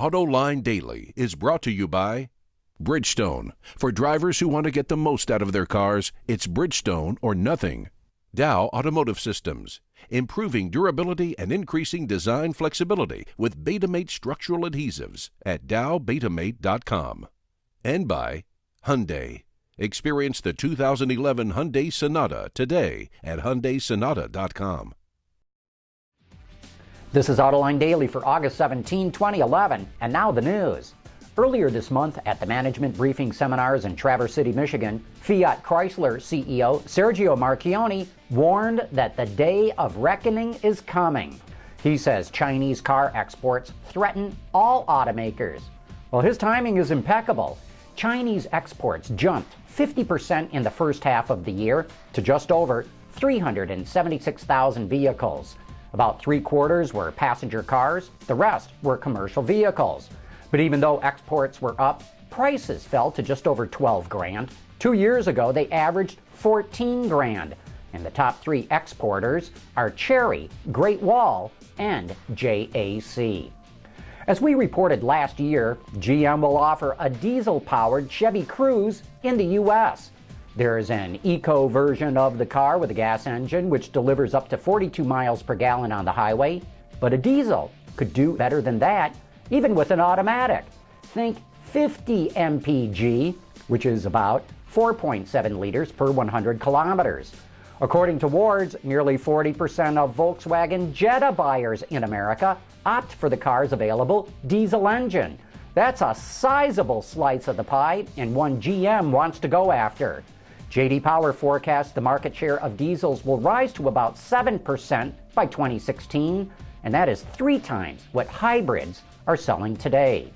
Autoline Daily is brought to you by Bridgestone. For drivers who want to get the most out of their cars, it's Bridgestone or nothing. Dow Automotive Systems, improving durability and increasing design flexibility with Betamate structural adhesives at dowbetamate.com. And by Hyundai. Experience the 2011 Hyundai Sonata today at HyundaiSonata.com. This is Autoline Daily for August 17, 2011, and now the news. Earlier this month at the Management Briefing Seminars in Traverse City, Michigan, Fiat Chrysler CEO Sergio Marchionne warned that the day of reckoning is coming. He says Chinese car exports threaten all automakers. Well, his timing is impeccable. Chinese exports jumped 50% in the first half of the year to just over 376,000 vehicles. About 3/4 were passenger cars, the rest were commercial vehicles. But even though exports were up, prices fell to just over 12 grand. 2 years ago, they averaged 14 grand. And the top 3 exporters are Chery, Great Wall, and JAC. As we reported last year, GM will offer a diesel-powered Chevy Cruze in the U.S. There's an eco version of the car with a gas engine which delivers up to 42 miles per gallon on the highway, but a diesel could do better than that, even with an automatic. Think 50 mpg, which is about 4.7 liters per 100 kilometers. According to Wards, nearly 40% of Volkswagen Jetta buyers in America opt for the car's available diesel engine. That's a sizable slice of the pie and one GM wants to go after. J.D. Power forecasts the market share of diesels will rise to about 7% by 2016, and that is 3 times what hybrids are selling today.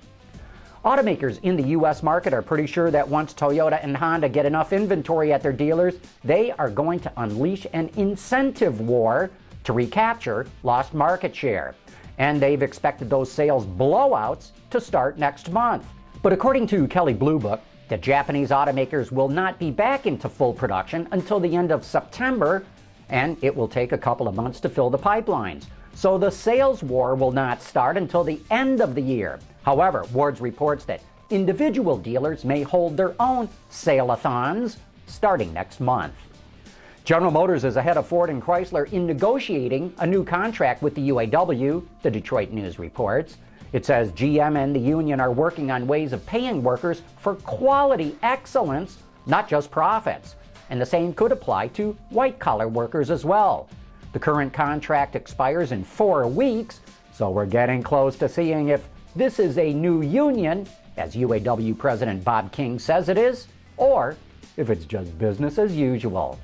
Automakers in the U.S. market are pretty sure that once Toyota and Honda get enough inventory at their dealers, they are going to unleash an incentive war to recapture lost market share. And they've expected those sales blowouts to start next month. But according to Kelley Blue Book, the Japanese automakers will not be back into full production until the end of September, and it will take a couple of months to fill the pipelines. So the sales war will not start until the end of the year. However, Wards reports that individual dealers may hold their own sale-a-thons starting next month. General Motors is ahead of Ford and Chrysler in negotiating a new contract with the UAW, the Detroit News reports. It says GM and the union are working on ways of paying workers for quality excellence, not just profits. And the same could apply to white-collar workers as well. The current contract expires in 4 weeks, so we're getting close to seeing if this is a new union, as UAW President Bob King says it is, or if it's just business as usual.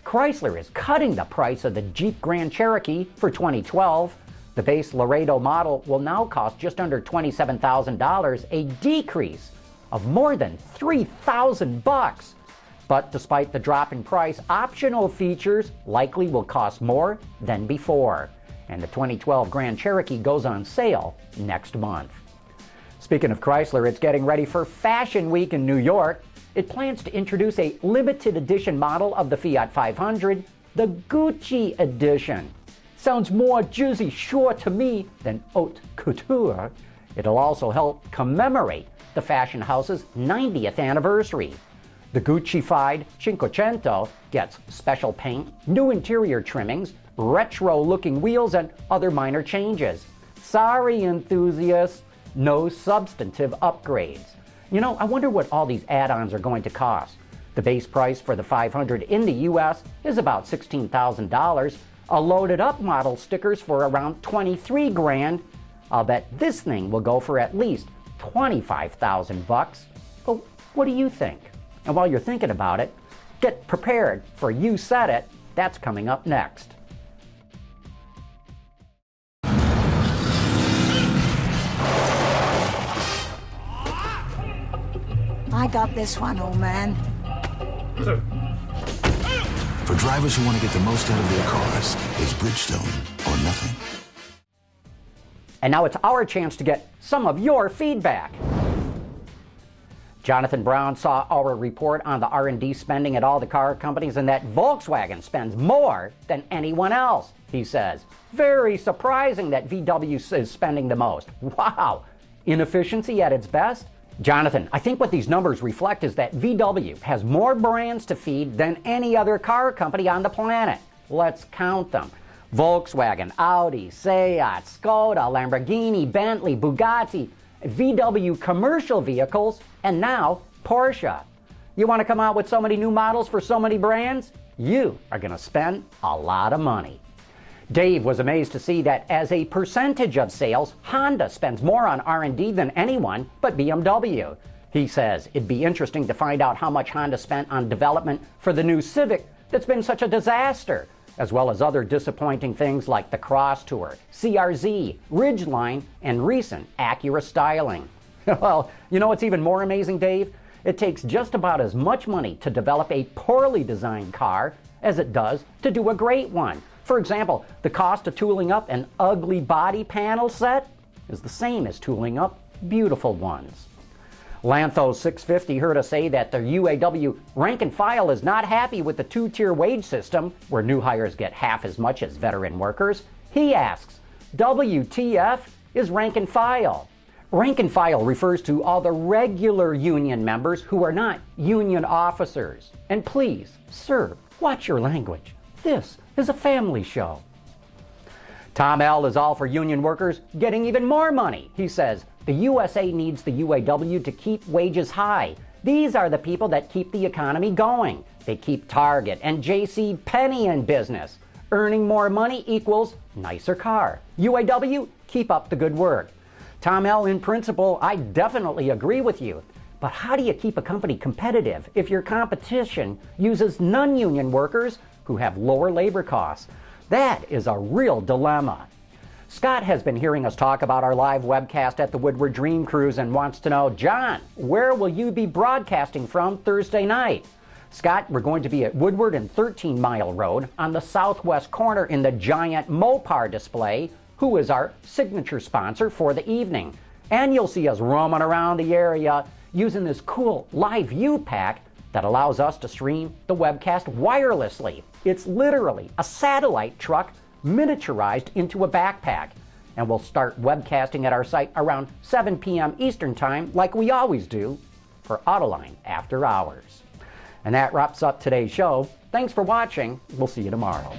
Chrysler is cutting the price of the Jeep Grand Cherokee for 2012. The base Laredo model will now cost just under $27,000, a decrease of more than $3,000. But despite the drop in price, optional features likely will cost more than before. And the 2012 Grand Cherokee goes on sale next month. Speaking of Chrysler, it's getting ready for Fashion Week in New York. It plans to introduce a limited edition model of the Fiat 500, the Gucci edition. Sounds more Jersey Shore to me than haute couture. It'll also help commemorate the fashion house's 90th anniversary. The Gucci-fied Cinquecento gets special paint, new interior trimmings, retro-looking wheels, and other minor changes. Sorry, enthusiasts, no substantive upgrades. You know, I wonder what all these add-ons are going to cost. The base price for the 500 in the U.S. is about $16,000. A loaded-up model stickers for around 23 grand. I'll bet this thing will go for at least 25,000 bucks. Well, what do you think? And while you're thinking about it, get prepared for You Said It. That's coming up next. I got this one, old man. For drivers who want to get the most out of their cars, it's Bridgestone or nothing. And now it's our chance to get some of your feedback. Jonathan Brown saw our report on the R&D spending at all the car companies and that Volkswagen spends more than anyone else, he says. Very surprising that VW is spending the most. Wow! Inefficiency at its best? Jonathan, I think what these numbers reflect is that VW has more brands to feed than any other car company on the planet. Let's count them. Volkswagen, Audi, Seat, Skoda, Lamborghini, Bentley, Bugatti, VW commercial vehicles, and now Porsche. You want to come out with so many new models for so many brands? You are going to spend a lot of money. Dave was amazed to see that as a percentage of sales, Honda spends more on R&D than anyone but BMW. He says it'd be interesting to find out how much Honda spent on development for the new Civic that's been such a disaster, as well as other disappointing things like the Cross Tour, CRZ, Ridgeline, and recent Acura styling. Well, you know what's even more amazing, Dave? It takes just about as much money to develop a poorly designed car as it does to do a great one. For example, the cost of tooling up an ugly body panel set is the same as tooling up beautiful ones. Lanthos 650 heard us say that the UAW rank and file is not happy with the two-tier wage system where new hires get half as much as veteran workers. He asks, WTF is rank and file? Rank and file refers to all the regular union members who are not union officers. And please, sir, watch your language. This is a family show. Tom L. is all for union workers getting even more money. He says, the USA needs the UAW to keep wages high. These are the people that keep the economy going. They keep Target and J.C. Penney in business. Earning more money equals nicer car. UAW, keep up the good work. Tom L., in principle, I definitely agree with you. But how do you keep a company competitive if your competition uses non-union workers who have lower labor costs? That is a real dilemma. Scott has been hearing us talk about our live webcast at the Woodward Dream Cruise and wants to know, John, where will you be broadcasting from Thursday night? Scott, we're going to be at Woodward and 13 Mile Road on the southwest corner in the giant Mopar display, who is our signature sponsor for the evening. And you'll see us roaming around the area using this cool Live View pack that allows us to stream the webcast wirelessly. It's literally a satellite truck miniaturized into a backpack. And we'll start webcasting at our site around 7 p.m. Eastern Time, like we always do, for Autoline After Hours. And that wraps up today's show. Thanks for watching. We'll see you tomorrow.